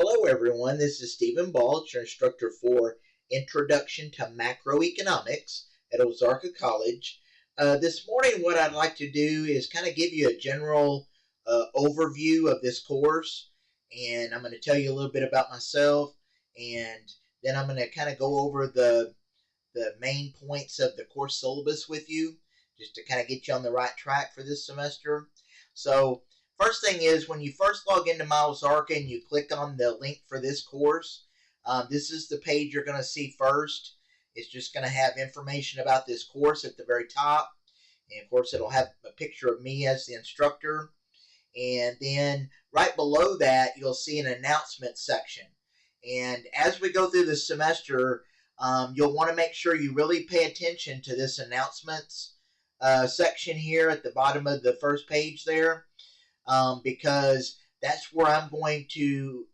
Hello everyone, this is Stephen Balch, your instructor for Introduction to Macroeconomics at Ozarka College. This morning what I'd like to do is kind of give you a general overview of this course, and I'm going to tell you a little bit about myself, and then I'm going to kind of go over the main points of the course syllabus with you, just to kind of get you on the right track for this semester. So first thing is, when you first log into Ozarka and you click on the link for this course, this is the page you're going to see first. It's just going to have information about this course at the very top. And of course, it'll have a picture of me as the instructor. And then right below that, you'll see an announcement section. And as we go through the semester, you'll want to make sure you really pay attention to this announcements section here at the bottom of the first page there. Because that's where I'm going to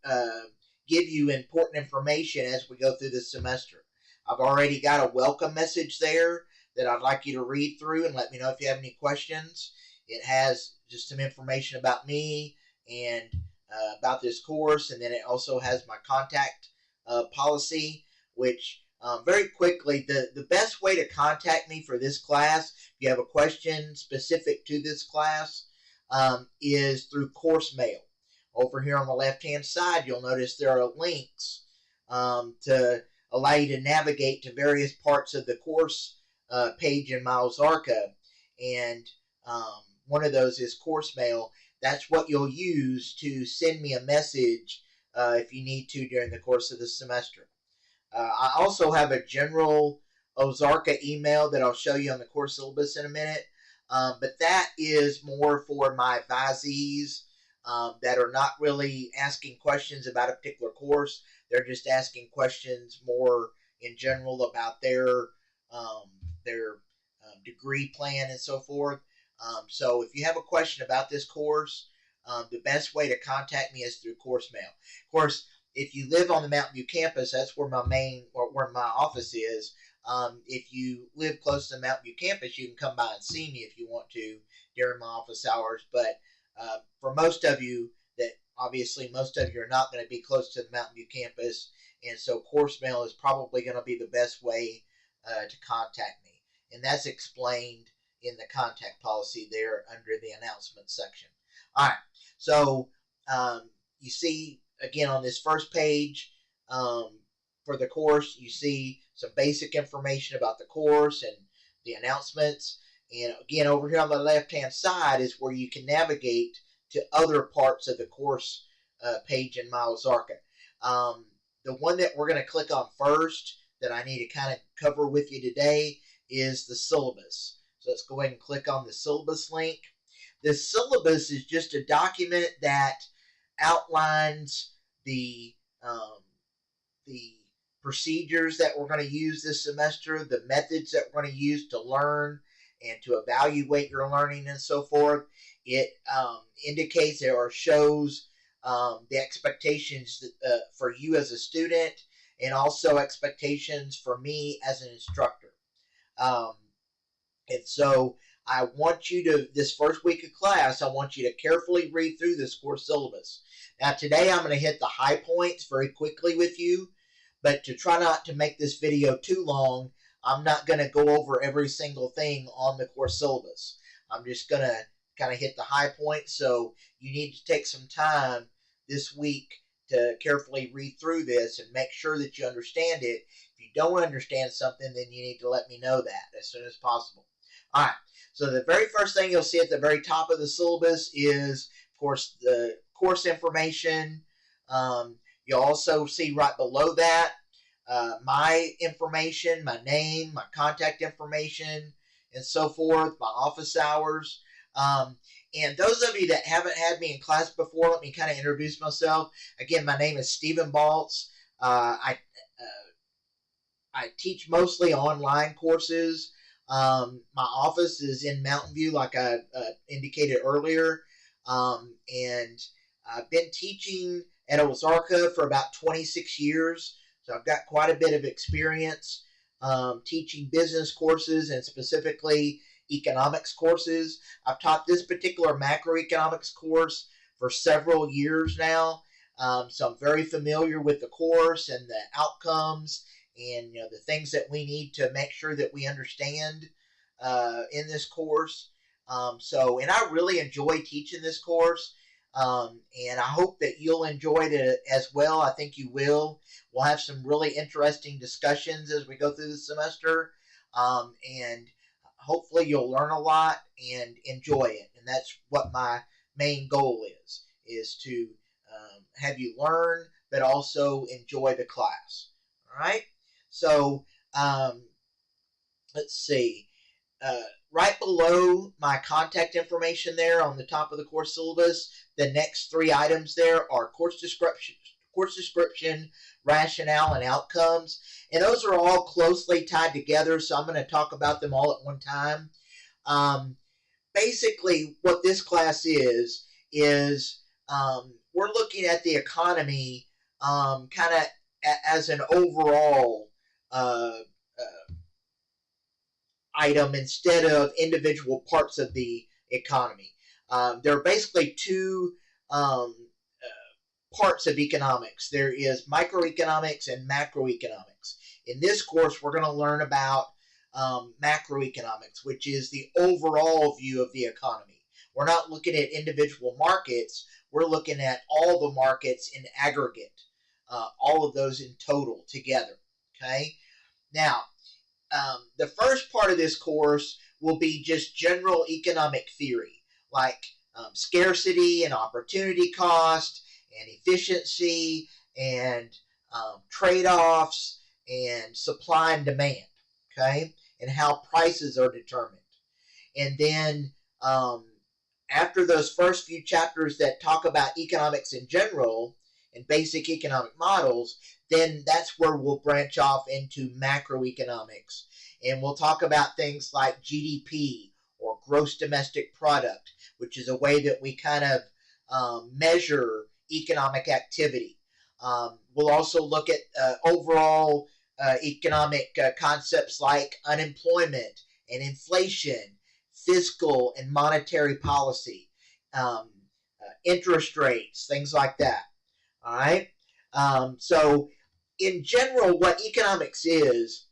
give you important information as we go through this semester. I've already got a welcome message there that I'd like you to read through and let me know if you have any questions. It has just some information about me and about this course, and then it also has my contact policy, which very quickly, the best way to contact me for this class, if you have a question specific to this class, is through course mail. Over here on the left-hand side, you'll notice there are links to allow you to navigate to various parts of the course page in Ozarka, and one of those is course mail. That's what you'll use to send me a message if you need to during the course of the semester. I also have a general Ozarka email that I'll show you on the course syllabus in a minute. But that is more for my advisees that are not really asking questions about a particular course. They're just asking questions more in general about their degree plan and so forth. So if you have a question about this course, the best way to contact me is through course mail. Of course, if you live on the Mountain View campus, that's where where my office is. If you live close to the Mountain View campus, you can come by and see me if you want to during my office hours. But for most of you, obviously most of you are not going to be close to the Mountain View campus, and so course mail is probably going to be the best way to contact me. And that's explained in the contact policy there under the announcement section. All right, so you see, again, on this first page, for the course, you see some basic information about the course and the announcements. And again, over here on the left-hand side is where you can navigate to other parts of the course page in Ozarka. The one that we're going to click on first that I need to kind of cover with you today is the syllabus. So let's go ahead and click on the syllabus link. The syllabus is just a document that outlines the procedures that we're going to use this semester, the methods that we're going to use to learn and to evaluate your learning and so forth. It indicates or shows the expectations for you as a student, and also expectations for me as an instructor. And so I want you to, this first week of class, I want you to carefully read through this course syllabus. Now today I'm going to hit the high points very quickly with you, but to try not to make this video too long, I'm not going to go over every single thing on the course syllabus. I'm just going to kind of hit the high points, so you need to take some time this week to carefully read through this and make sure that you understand it. If you don't understand something, then you need to let me know that as soon as possible. All right, so the very first thing you'll see at the very top of the syllabus is, of course, the course information. You'll also see right below that my information, my name, my contact information, and so forth, my office hours. And those of you that haven't had me in class before, let me kind of introduce myself. Again, my name is Stephen Balch. I teach mostly online courses. My office is in Mountain View, like I indicated earlier. And I've been teaching at Ozarka for about 26 years. So I've got quite a bit of experience teaching business courses and specifically economics courses. I've taught this particular macroeconomics course for several years now. So I'm very familiar with the course and the outcomes and the things that we need to make sure that we understand in this course. And I really enjoy teaching this course. And I hope that you'll enjoy it as well. I think you will. We'll have some really interesting discussions as we go through the semester. And hopefully you'll learn a lot and enjoy it. And that's what my main goal is to have you learn, but also enjoy the class. All right? So let's see. Right below my contact information there on the top of the course syllabus, the next 3 items there are course description, rationale, and outcomes. And those are all closely tied together, so I'm going to talk about them all at one time. Basically, what this class is we're looking at the economy kind of as an overall item instead of individual parts of the economy. There are basically 2 parts of economics. There is microeconomics and macroeconomics. In this course, we're going to learn about macroeconomics, which is the overall view of the economy. We're not looking at individual markets. We're looking at all the markets in aggregate, all of those in total together. Okay? Now, the first part of this course will be just general economic theory, like scarcity and opportunity cost and efficiency and trade-offs and supply and demand, okay, and how prices are determined. And then after those first few chapters that talk about economics in general and basic economic models, then that's where we'll branch off into macroeconomics. And we'll talk about things like GDP or gross domestic product, which is a way that we kind of measure economic activity. We'll also look at overall economic concepts like unemployment and inflation, fiscal and monetary policy, interest rates, things like that. All right? So in general, what economics is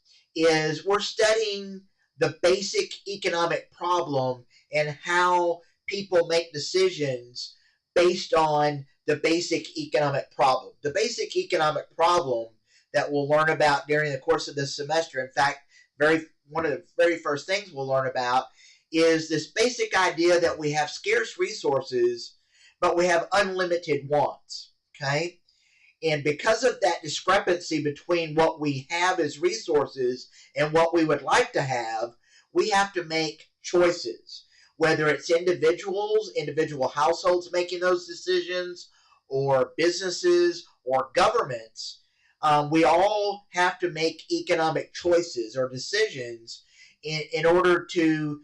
we're studying the basic economic problem and how people make decisions based on the basic economic problem. The basic economic problem that we'll learn about during the course of this semester, in fact, one of the very first things we'll learn about is this basic idea that we have scarce resources, but we have unlimited wants, okay? And because of that discrepancy between what we have as resources and what we would like to have, we have to make choices. Whether it's individual households making those decisions, or businesses, or governments, we all have to make economic choices or decisions in order to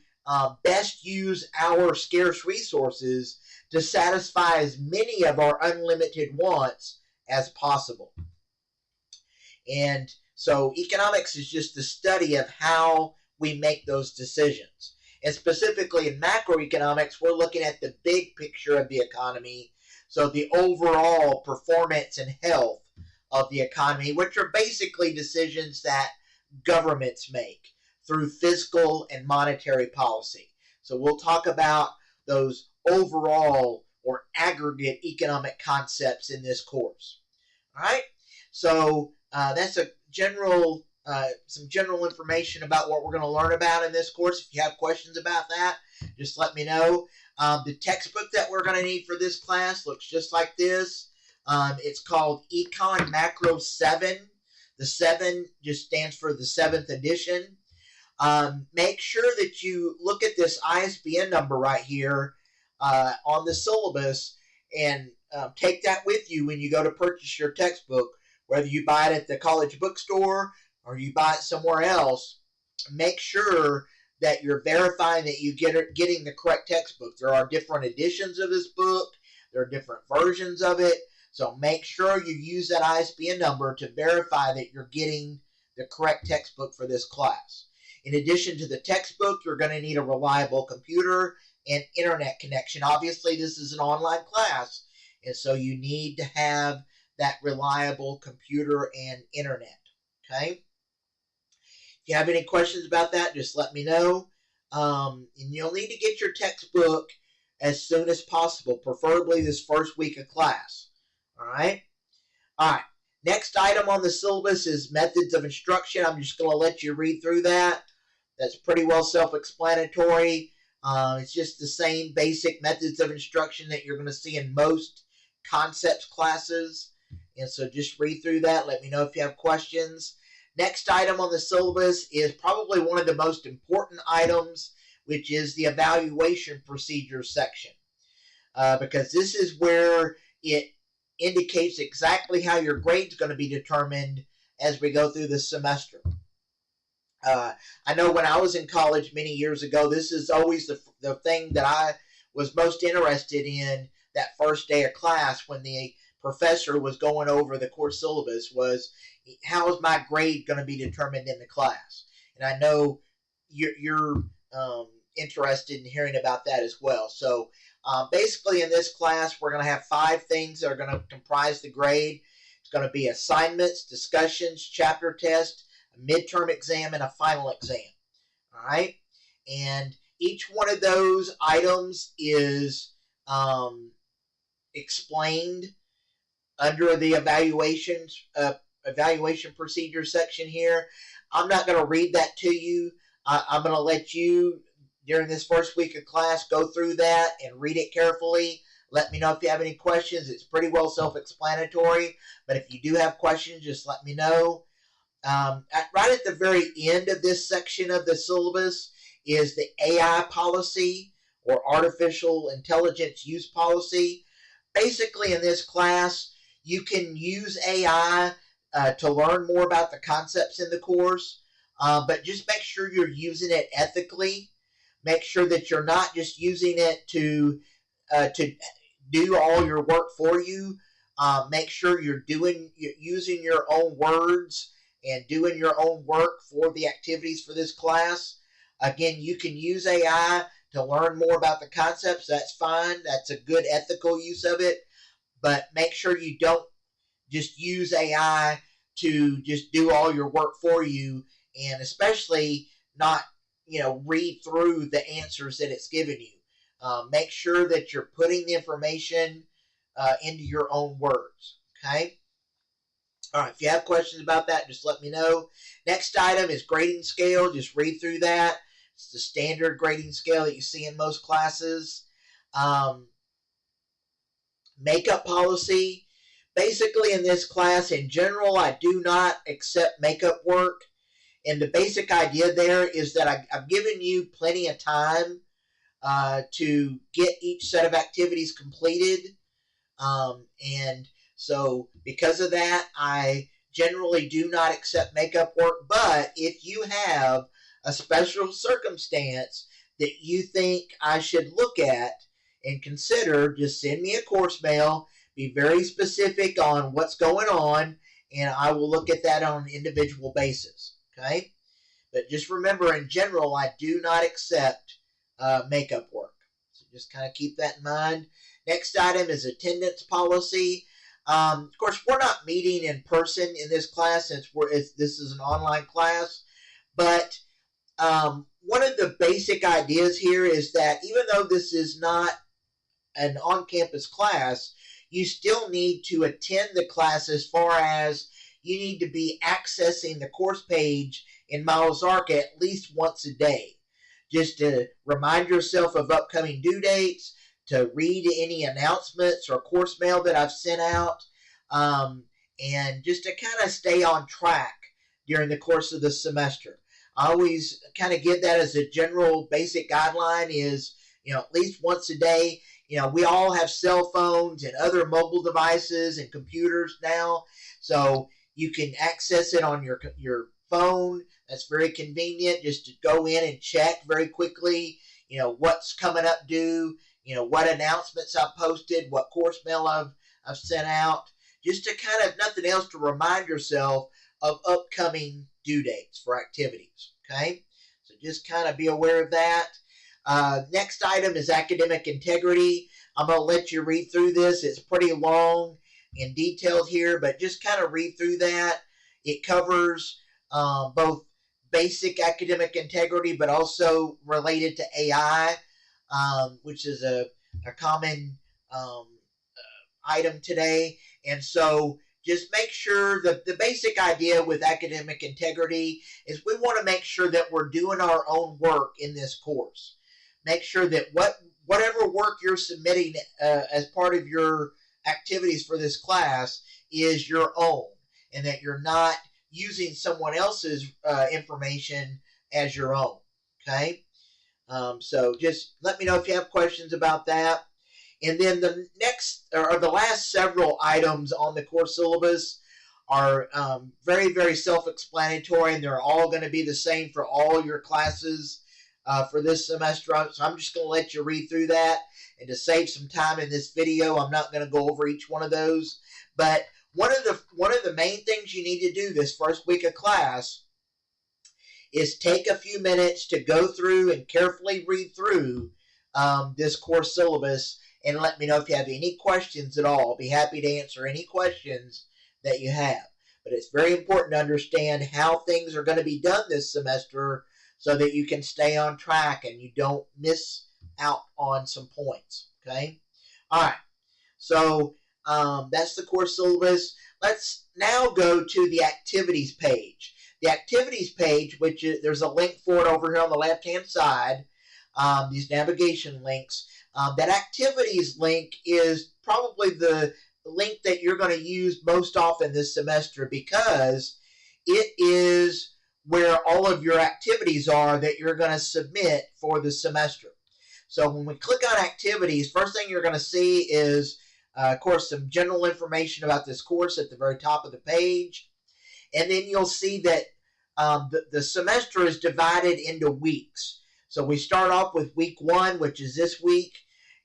best use our scarce resources to satisfy as many of our unlimited wants as possible. And so economics is just the study of how we make those decisions. And specifically in macroeconomics, we're looking at the big picture of the economy, so the overall performance and health of the economy, which are basically decisions that governments make through fiscal and monetary policy. So we'll talk about those overall or aggregate economic concepts in this course. All right, so that's a general, some general information about what we're going to learn about in this course. If you have questions about that, just let me know. The textbook that we're going to need for this class looks just like this. It's called Econ Macro 7. The 7 just stands for the 7th edition. Make sure that you look at this ISBN number right here on the syllabus and take that with you when you go to purchase your textbook, whether you buy it at the college bookstore or you buy it somewhere else. Make sure that you're verifying that you getting the correct textbook. There are different editions of this book. There are different versions of it. So make sure you use that ISBN number to verify that you're getting the correct textbook for this class. In addition to the textbook, you're going to need a reliable computer and internet connection. Obviously, this is an online class, And so you need to have that reliable computer and internet. Okay? If you have any questions about that, just let me know. And you'll need to get your textbook as soon as possible, preferably this first week of class. All right? All right. Next item on the syllabus is methods of instruction. I'm just going to let you read through that. That's pretty well self-explanatory. It's just the same basic methods of instruction that you're going to see in most concepts classes. And so just read through that. Let me know if you have questions. Next item on the syllabus is probably one of the most important items, which is the evaluation procedures section. Because this is where it indicates exactly how your grade is going to be determined as we go through the semester. I know when I was in college many years ago, this is always the thing that I was most interested in that first day of class when the professor was going over the course syllabus was, how is my grade going to be determined in the class? And I know you're interested in hearing about that as well. So basically in this class, we're going to have 5 things that are going to comprise the grade. It's going to be assignments, discussions, chapter test, a midterm exam, and a final exam. All right? And each one of those items is explained under the evaluation procedure section here. I'm not going to read that to you. I'm going to let you, during this first week of class, go through that and read it carefully. Let me know if you have any questions. It's pretty well self-explanatory, but if you do have questions, just let me know. Right at the very end of this section of the syllabus is the AI policy, or artificial intelligence use policy. Basically, in this class, you can use AI to learn more about the concepts in the course, but just make sure you're using it ethically. Make sure that you're not just using it to do all your work for you. Make sure you're using your own words and doing your own work for the activities for this class. Again, you can use AI to learn more about the concepts. That's fine. That's a good ethical use of it. But make sure you don't just use AI to just do all your work for you, and especially not, read through the answers that it's given you. Make sure that you're putting the information into your own words. Okay? All right, if you have questions about that, just let me know. Next item is grading scale. Just read through that. It's the standard grading scale that you see in most classes. Makeup policy. Basically, in this class, in general, I do not accept makeup work. And the basic idea there is that I've given you plenty of time to get each set of activities completed. And so because of that, I generally do not accept makeup work. But if you have a special circumstance that you think I should look at and consider, just send me a course mail. Be very specific on what's going on, and I will look at that on an individual basis. Okay? But just remember, in general, I do not accept makeup work. So just kind of keep that in mind. Next item is attendance policy. Of course, we're not meeting in person in this class since this is an online class. But one of the basic ideas here is that even though this is not an on-campus class, you still need to attend the class, as far as you need to be accessing the course page in MyOzarka at least once a day, just to remind yourself of upcoming due dates, to read any announcements or course mail that I've sent out, and just to kind of stay on track during the course of the semester. I always kind of give that as a general basic guideline is, at least once a day. We all have cell phones and other mobile devices and computers now, so you can access it on your phone. That's very convenient, just to go in and check very quickly, what's coming up due, what announcements I've posted, what course mail I've sent out, just to kind of, nothing else, to remind yourself of upcoming due dates for activities. Okay, so just kind of be aware of that. Next item is academic integrity. I'm going to let you read through this. It's pretty long and detailed here, but just kind of read through that. It covers both basic academic integrity, but also related to AI, which is a common item today. And so just make sure that the basic idea with academic integrity is we want to make sure that we're doing our own work in this course. Make sure that whatever work you're submitting as part of your activities for this class is your own, and that you're not using someone else's information as your own. Okay? So just let me know if you have questions about that. And then the next, or the last several items on the course syllabus are very, very self-explanatory, and they're all going to be the same for all your classes for this semester. So I'm just going to let you read through that. And to save some time in this video, I'm not going to go over each one of those. But one of the main things you need to do this first week of class is take a few minutes to go through and carefully read through this course syllabus, and let me know if you have any questions at all. I'll be happy to answer any questions that you have. But it's very important to understand how things are going to be done this semester so that you can stay on track and you don't miss out on some points. Okay? All right. So that's the course syllabus. Let's now go to the activities page. The activities page, which there's a link for it over here on the left-hand side, these navigation links. That activities link is probably the link that you're going to use most often this semester, because it is where all of your activities are that you're going to submit for the semester. So when we click on activities, first thing you're going to see is, of course, some general information about this course at the very top of the page. And then you'll see that the semester is divided into weeks. So we start off with week 1, which is this week,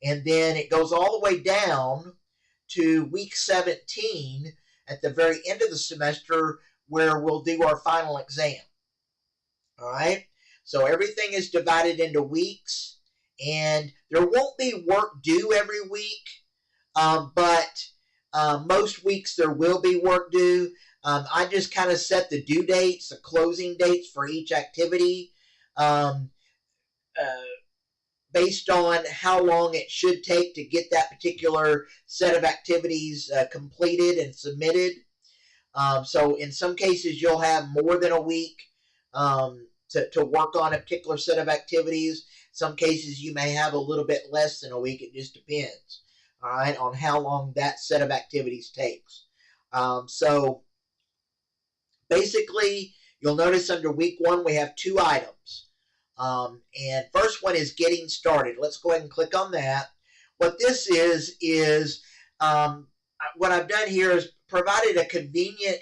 and then it goes all the way down to week 17 at the very end of the semester, where we'll do our final exam. All right? So everything is divided into weeks, and there won't be work due every week, but most weeks there will be work due. I just kind of set the due dates, the closing dates for each activity, based on how long it should take to get that particular set of activities completed and submitted. So in some cases, you'll have more than a week to work on a particular set of activities. Some cases, you may have a little bit less than a week. It just depends, all right, on how long that set of activities takes. So basically, you'll notice under week 1, we have 2 items. And first one is getting started. Let's go ahead and click on that. What this is what I've done here is provided a convenient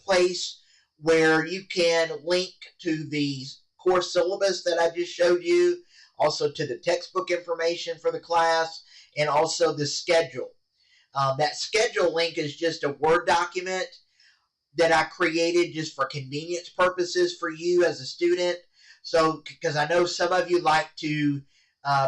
place where you can link to the course syllabus that I just showed you, also to the textbook information for the class, and also the schedule. That schedule link is just a Word document that I created just for convenience purposes for you as a student. So, because I know some of you like to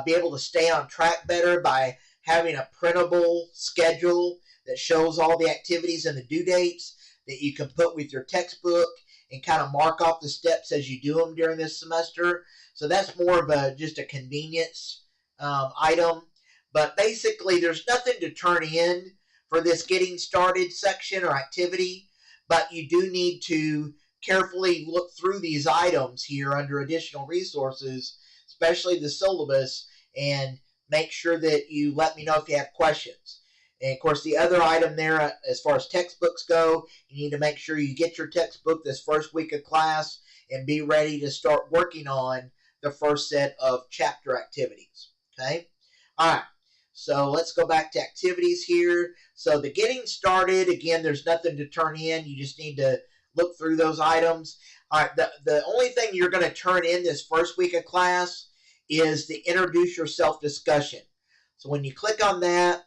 be able to stay on track better by having a printable schedule that shows all the activities and the due dates that you can put with your textbook and kind of mark off the steps as you do them during this semester. So that's more of just a convenience item. But basically, there's nothing to turn in for this getting started section or activity, but you do need to carefully look through these items here under additional resources, especially the syllabus, and make sure that you let me know if you have questions. And of course, the other item there, as far as textbooks go, you need to make sure you get your textbook this first week of class and be ready to start working on the first set of chapter activities. Okay? All right. So let's go back to activities here. So the getting started, again, there's nothing to turn in. You just need to look through those items. All right, the only thing you're going to turn in this first week of class is the introduce yourself discussion. So when you click on that,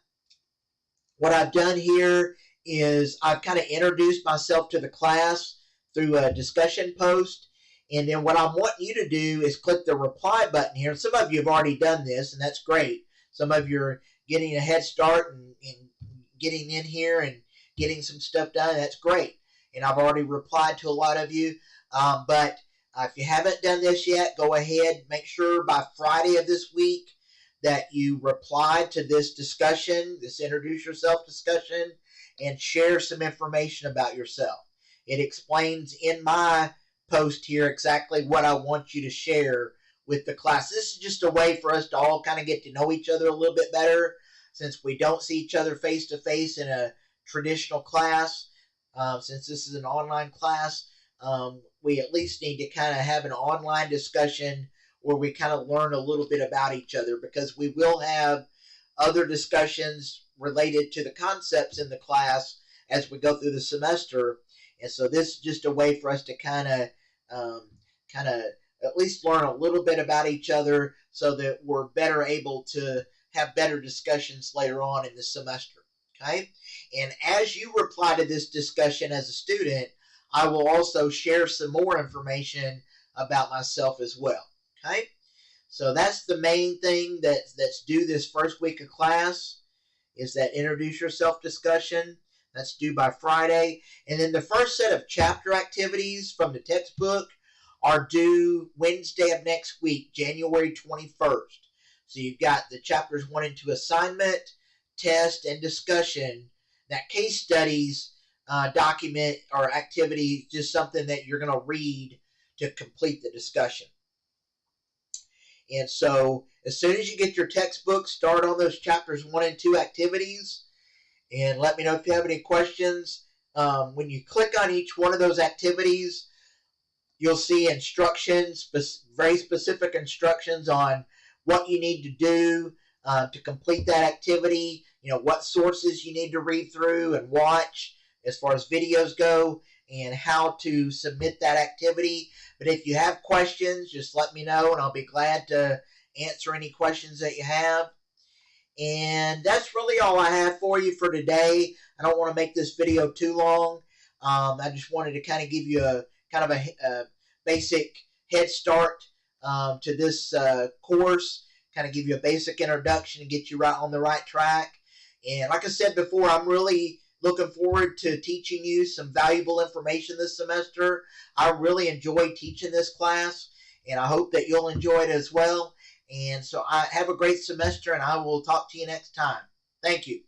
what I've done here is I've kind of introduced myself to the class through a discussion post. And then what I'm wanting you to do is click the reply button here. Some of you have already done this, and that's great. Some of you getting a head start and getting in here and getting some stuff done. That's great. And I've already replied to a lot of you. But if you haven't done this yet, go ahead. Make sure by Friday of this week that you reply to this discussion, this introduce yourself discussion, and share some information about yourself. It explains in my post here exactly what I want you to share with the class. This is just a way for us to all kind of get to know each other a little bit better, since we don't see each other face to face in a traditional class. Since this is an online class, we at least need to kind of have an online discussion where we kind of learn a little bit about each other, because we will have other discussions related to the concepts in the class as we go through the semester. And so this is just a way for us to kind of at least learn a little bit about each other, so that we're better able to have better discussions later on in the semester. Okay? And as you reply to this discussion as a student, I will also share some more information about myself as well. Okay? So that's the main thing that's due this first week of class, is that introduce yourself discussion. That's due by Friday. And then the first set of chapter activities from the textbook are due Wednesday of next week, January 21st. So you've got the chapters 1 and 2 assignment, test, and discussion. That case studies document or activity, just something that you're going to read to complete the discussion. And so as soon as you get your textbook, start on those chapters 1 and 2 activities, and let me know if you have any questions. When you click on each one of those activities, you'll see instructions, very specific instructions on what you need to do to complete that activity, what sources you need to read through and watch as far as videos go, and how to submit that activity. But if you have questions, just let me know, and I'll be glad to answer any questions that you have. And that's really all I have for you for today. I don't want to make this video too long. I just wanted to kind of give you a basic head start to this course, kind of give you a basic introduction and get you right on the right track. And like I said before, I'm really looking forward to teaching you some valuable information this semester. I really enjoyed teaching this class, and I hope that you'll enjoy it as well. And so have a great semester, and I will talk to you next time. Thank you.